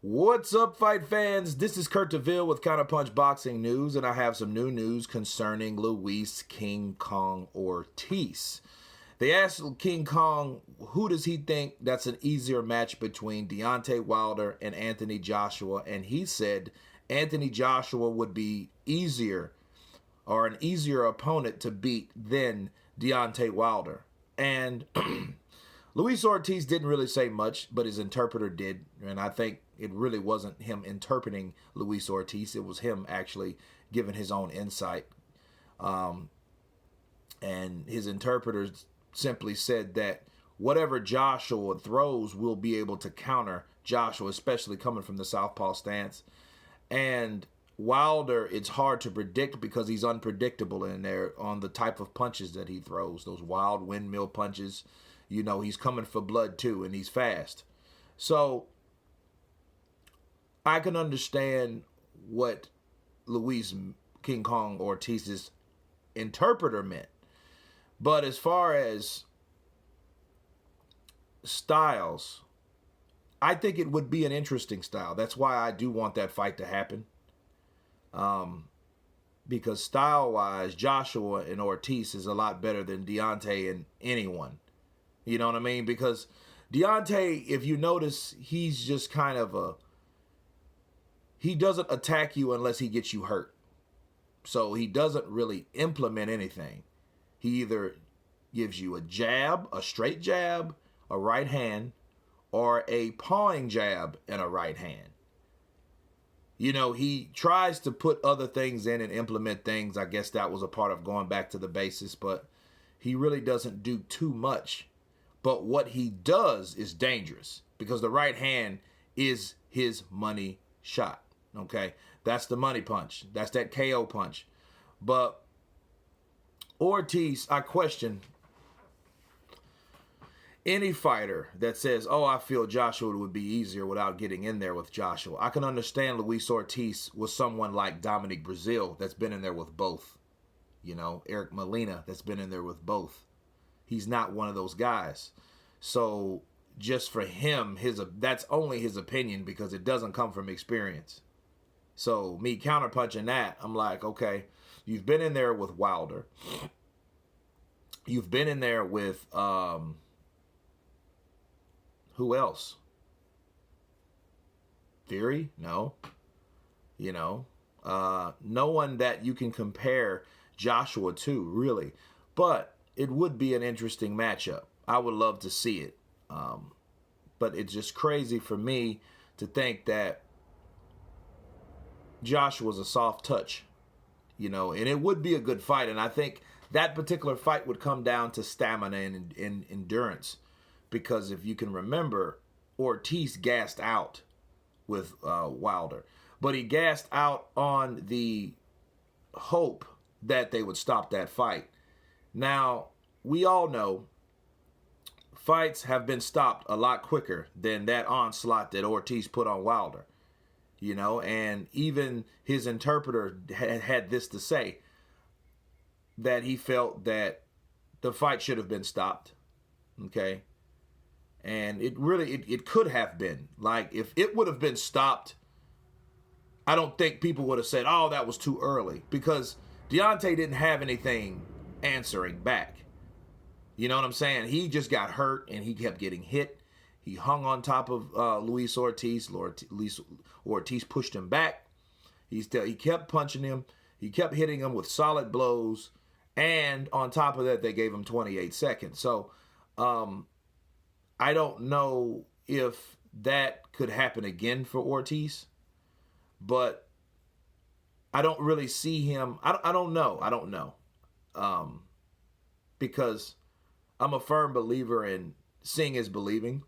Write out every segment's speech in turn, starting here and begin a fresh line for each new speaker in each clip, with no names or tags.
What's up, fight fans? This is Kurt DeVille with Counterpunch Boxing News, and I have some new news concerning Luis King Kong Ortiz. They asked King Kong, who does he think that's an easier match between Deontay Wilder and Anthony Joshua, and he said Anthony Joshua would be easier, or an easier opponent to beat than Deontay Wilder. And Luis Ortiz didn't really say much, but his interpreter did, and I think it really wasn't him interpreting Luis Ortiz. It was him actually giving his own insight. And his interpreter simply said that whatever Joshua throws will be able to counter Joshua, especially coming from the southpaw stance. And Wilder, it's hard to predict because he's unpredictable in there on the type of punches that he throws. Those wild windmill punches. You know, he's coming for blood too, and he's fast. So I can understand what Luis King Kong Ortiz's interpreter meant. But as far as styles, I think it would be an interesting style. That's why I do want that fight to happen. Because style-wise, Joshua and Ortiz is a lot better than Deontay and anyone. You know what I mean? Because Deontay, if you notice, he's just kind of he doesn't attack you unless he gets you hurt. So he doesn't really implement anything. He either gives you a jab, a straight jab, a right hand, or a pawing jab and a right hand. You know, he tries to put other things in and implement things. I guess that was a part of going back to the basics, but he really doesn't do too much. But what he does is dangerous because the right hand is his money shot. Okay, that's the money punch. That's that KO punch. But Ortiz, I question any fighter that says, oh, I feel Joshua would be easier without getting in there with Joshua. I can understand Luis Ortiz was someone like Dominic Brazil that's been in there with both. You know, Eric Molina that's been in there with both. He's not one of those guys. So just for him, that's only his opinion because it doesn't come from experience. So me counterpunching that, I'm like, okay, you've been in there with Wilder. You've been in there with, who else? Fury? No. You know, no one that you can compare Joshua to, really. But it would be an interesting matchup. I would love to see it. But it's just crazy for me to think that Joshua's a soft touch, you know, and it would be a good fight. And I think that particular fight would come down to stamina and endurance. Because if you can remember, Ortiz gassed out with Wilder. But he gassed out on the hope that they would stop that fight. Now, we all know fights have been stopped a lot quicker than that onslaught that Ortiz put on Wilder. You know, and even his interpreter had this to say, that he felt that the fight should have been stopped. Okay. And it really, it could have been. Like, if it would have been stopped, I don't think people would have said, oh, that was too early. Because Deontay didn't have anything answering back. You know what I'm saying? He just got hurt and he kept getting hit. He hung on top of Luis Ortiz. Luis Ortiz pushed him back. He kept punching him. He kept hitting him with solid blows. And on top of that, they gave him 28 seconds. So, I don't know if that could happen again for Ortiz. But I don't really see him. I don't know. Because I'm a firm believer in seeing is believing.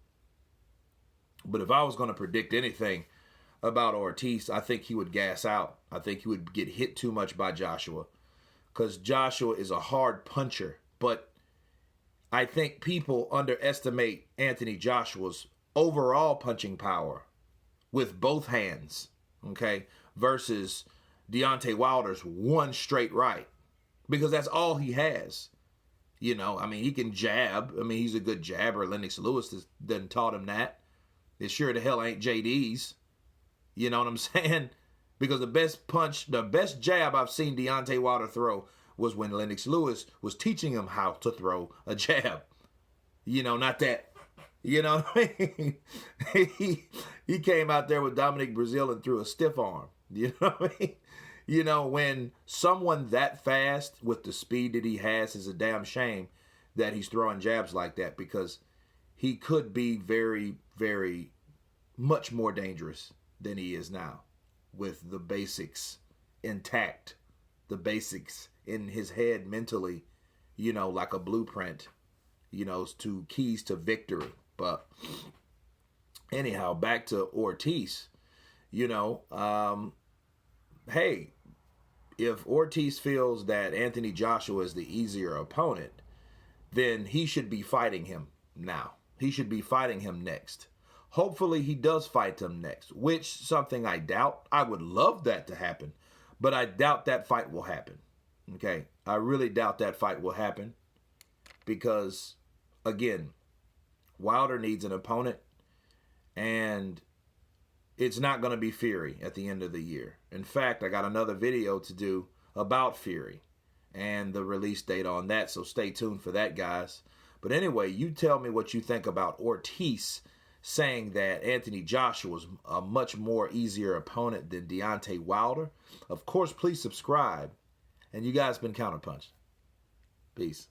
But if I was going to predict anything about Ortiz, I think he would gas out. I think he would get hit too much by Joshua. Because Joshua is a hard puncher. But I think people underestimate Anthony Joshua's overall punching power with both hands. Okay? Versus Deontay Wilder's one straight right. Because that's all he has. You know, I mean, he can jab. I mean, he's a good jabber. Lennox Lewis done taught him that. It sure the hell ain't JD's. You know what I'm saying? Because the best jab I've seen Deontay Wilder throw was when Lennox Lewis was teaching him how to throw a jab. You know, not that. You know what I mean? he came out there with Dominic Brazil and threw a stiff arm. You know what I mean? You know, when someone that fast with the speed that he has, is a damn shame that he's throwing jabs like that, because he could be very, very much more dangerous than he is now, with the basics intact, the basics in his head mentally, you know, like a blueprint, you know, to keys to victory. But anyhow, back to Ortiz, you know, hey, if Ortiz feels that Anthony Joshua is the easier opponent, then he should be fighting him now. He should be fighting him next. Hopefully he does fight him next, which something I doubt. I would love that to happen, but I doubt that fight will happen. Okay? I really doubt that fight will happen because, again, Wilder needs an opponent, and it's not going to be Fury at the end of the year. In fact, I got another video to do about Fury and the release date on that, so stay tuned for that, guys. But anyway, you tell me what you think about Ortiz saying that Anthony Joshua was a much more easier opponent than Deontay Wilder. Of course, please subscribe. And you guys been counterpunched. Peace.